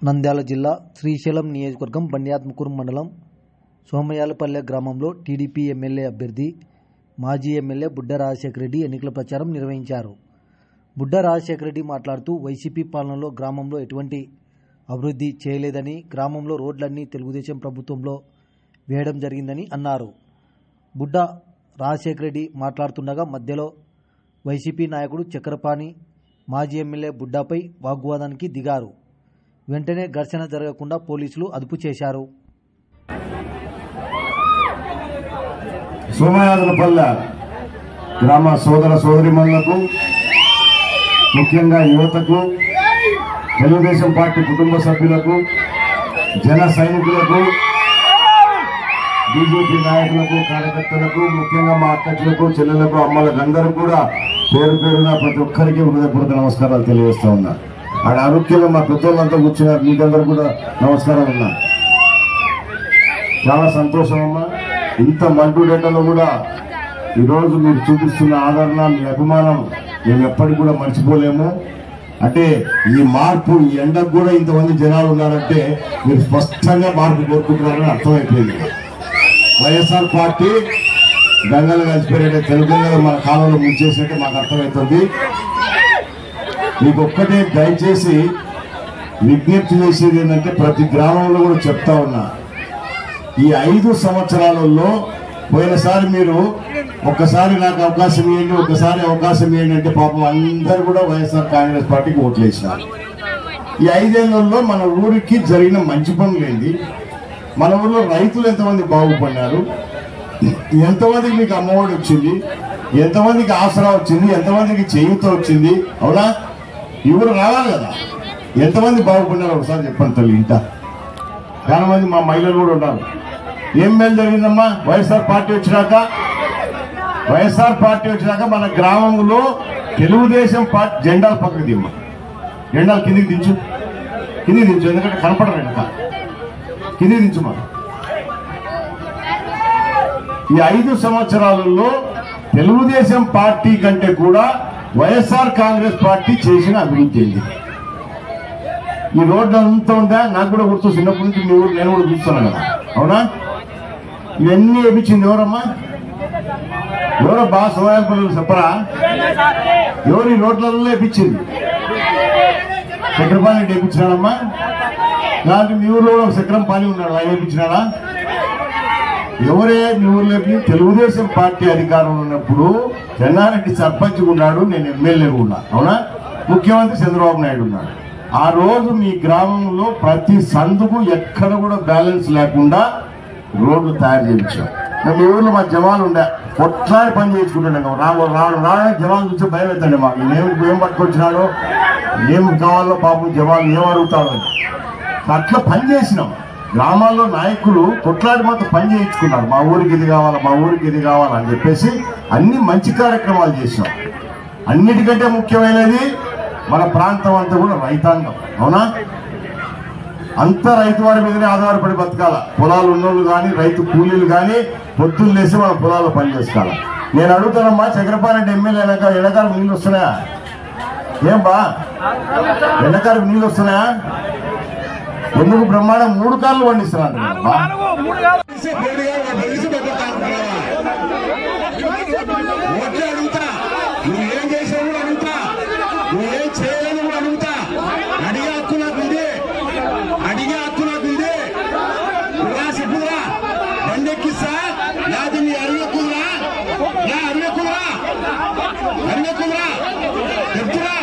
నంద్యాల జిల్లా శ్రీశైలం నియోజకవర్గం బండియాత్మకూరు మండలం సోమయాలపల్లె గ్రామంలో టీడీపీ ఎమ్మెల్యే అభ్యర్థి మాజీ ఎమ్మెల్యే బుడ్డ రాజశేఖర రెడ్డి ఎన్నికల ప్రచారం నిర్వహించారు. బుడ్డ రాజశేఖర రెడ్డి మాట్లాడుతూ వైసీపీ పాలనలో గ్రామంలో ఎటువంటి అభివృద్ధి చేయలేదని, గ్రామంలో రోడ్లన్నీ తెలుగుదేశం ప్రభుత్వంలో వేయడం జరిగిందని అన్నారు. బుడ్డ రాజశేఖర రెడ్డి మాట్లాడుతుండగా మధ్యలో వైసీపీ నాయకుడు చక్రపాణి మాజీ ఎమ్మెల్యే బుడ్డాపై వాగ్వాదానికి దిగారు. వెంటనే ఘర్షణ జరగకుండా పోలీసులు అదుపు చేశారు. సోమయాలపల్లె గ్రామ సోదర సోదరిమణులకు, ముఖ్యంగా యువతకు, తెలుగుదేశం పార్టీ కుటుంబ సభ్యులకు, జన సైనికులకు, బీజేపీ నాయకులకు, కార్యకర్తలకు, ముఖ్యంగా మా అక్కలకు, చెల్లెలకు, అమ్మలకు అందరూ కూడా పేరు పేరున ప్రతి ఒక్కరికి హృదయపూర్వక నమస్కారాలు తెలియజేస్తా ఉన్నా. ఆడ ఆరోగ్యంగా మా పెద్దోళ్ళంతా కూర్చున్నారు, మీకందరూ కూడా నమస్కారాలు ఉన్నా. చాలా సంతోషం అమ్మా. ఇంత మంటూడేటలో కూడా ఈరోజు మీరు చూపిస్తున్న ఆదరణ, మీ అభిమానం మేము ఎప్పటికి కూడా మర్చిపోలేము. అంటే ఈ మార్పు, ఈ ఎండకు కూడా ఇంతమంది జనాలు ఉన్నారంటే మీరు స్పష్టంగా మార్పు కోరుకుంటున్నారని అర్థమైపోయింది. వైఎస్ఆర్ పార్టీ గంగలు కలిసిపోయినట్టే, తెలుగు మన కాలంలో ముంచేసినట్టే మాకు అర్థమవుతుంది. మీకు ఒక్కటే దయచేసి విజ్ఞప్తి చేసేది ఏంటంటే, ప్రతి గ్రామంలో కూడా చెప్తా ఉన్నా, ఈ 5 సంవత్సరాలలో పోయినసారి మీరు ఒక్కసారి నాకు అవకాశం ఇవ్వండి, ఒక్కసారి అవకాశం ఇవ్వండి అంటే పాపం అందరూ కూడా వైఎస్ఆర్ కాంగ్రెస్ పార్టీకి ఓట్లు వేసినారు. ఈ 5 ఏళ్లలో మన ఊరికి జరిగిన మంచి పనులు ఏంటి, మన ఊళ్ళో రైతులు ఎంతమంది బాగుపడినారు, ఎంతమందికి మీకు అమ్మఒడి వచ్చింది, ఎంతమందికి ఆసరా వచ్చింది, ఎంతమందికి చేయూత వచ్చింది, అవునా? ఇవి రావాలి కదా. ఎంతమంది బాగుపడినారు ఒకసారి చెప్పండి తల్లి. ఇంట చాలా మంది మా మహిళలు కూడా ఉన్నారు. ఏం మేలు జరిగిందమ్మా వైఎస్ఆర్ పార్టీ వచ్చినాక మన గ్రామంలో తెలుగుదేశం పార్టీ జెండాలు పక్కకు దిమ్మా, జెండాలు కిందికి దించు, ఎందుకంటే కనపడరు వెనక, కిందికి దించుమా. ఈ 5 సంవత్సరాలలో తెలుగుదేశం పార్టీ కంటే కూడా వైఎస్ఆర్ కాంగ్రెస్ పార్టీ చేసిన అభివృద్ధి ఏంది? ఈ రోడ్డు అంతా ఉందా? నాకు కూడా గుర్తు, చిన్నప్పటి నుంచి మీ ఊరు నేను కూడా చూస్తున్నాను కదా, అవునా? ఇవన్నీ వేపించింది ఎవరమ్మా? ఎవరబ్బా? సోమయాలపల్లి చెప్పరా? ఎవరు ఈ రోడ్లలో వేపించింది? చక్రపాణి వేపించినాడమ్మా. దాంట్లో మీ ఊర్లో ఒక చక్రం పాని ఉన్నాడు, ఆయన వేపించినాడా? ఎవరే మీ ఊర్లో? తెలుగుదేశం పార్టీ అధికారంలో ఉన్నప్పుడు చెన్నారెడ్డి సర్పంచ్ ఉన్నాడు, నేను ఎమ్మెల్యే ఉన్నా, అవునా? ముఖ్యమంత్రి చంద్రబాబు నాయుడు ఉన్నాడు. ఆ రోజు మీ గ్రామంలో ప్రతి సందుకు ఎక్కడ కూడా బ్యాలెన్స్ లేకుండా రోడ్లు తయారు చేయించాం. మీ ఊర్లో మా జవాన్లు ఉండే కొట్లాడి పని చేయించుకుంటుండే. రావడానికి జవాన్లు చూసి భయం అవుతాండి మాకు. ఏం పట్టుకొచ్చినాడో, ఏం కావాలో పాపం జవాన్లు ఏం అడుగుతాడో అట్లా పని చేసినాం. గ్రామాల్లో నాయకులు కొట్లాడి మాత్రం పని చేయించుకున్నారు. మా ఊరికి ఇది కావాలా, మా ఊరికి ఇది కావాలని చెప్పేసి అన్ని మంచి కార్యక్రమాలు చేసినాం. అన్నిటికంటే ముఖ్యమైనది మన ప్రాంతం అంతా కూడా రైతాంగం, అవునా? అంతా రైతు వారి మీదనే ఆధారపడి బతకాల. పొలాలు ఉన్నోళ్ళు కానీ, రైతు కూలీలు కానీ పొద్దులు లేసి మన పొలాల్లో పని చేసుకోవాలి. నేను అడుగుతానమ్మా, చక్రపాణి ఎమ్మెల్యే ఎండాకాలం నీళ్ళు వస్తున్నాయా? ఏం బా ఎండాకాలం నీళ్ళు వస్తున్నాయా? ఎందుకు బ్రహ్మాండం 3 కార్లు పండిస్తున్నాను. నువ్వేం చేసావు కూడా అడుగుతా, నువ్వేం చేయలేదు కూడా అడుగుతా. అడిగే హక్కు నాకుంది. చెప్పురా, బండెక్కిస్తా. నాది నీ అరుగకురా, చెప్తురా.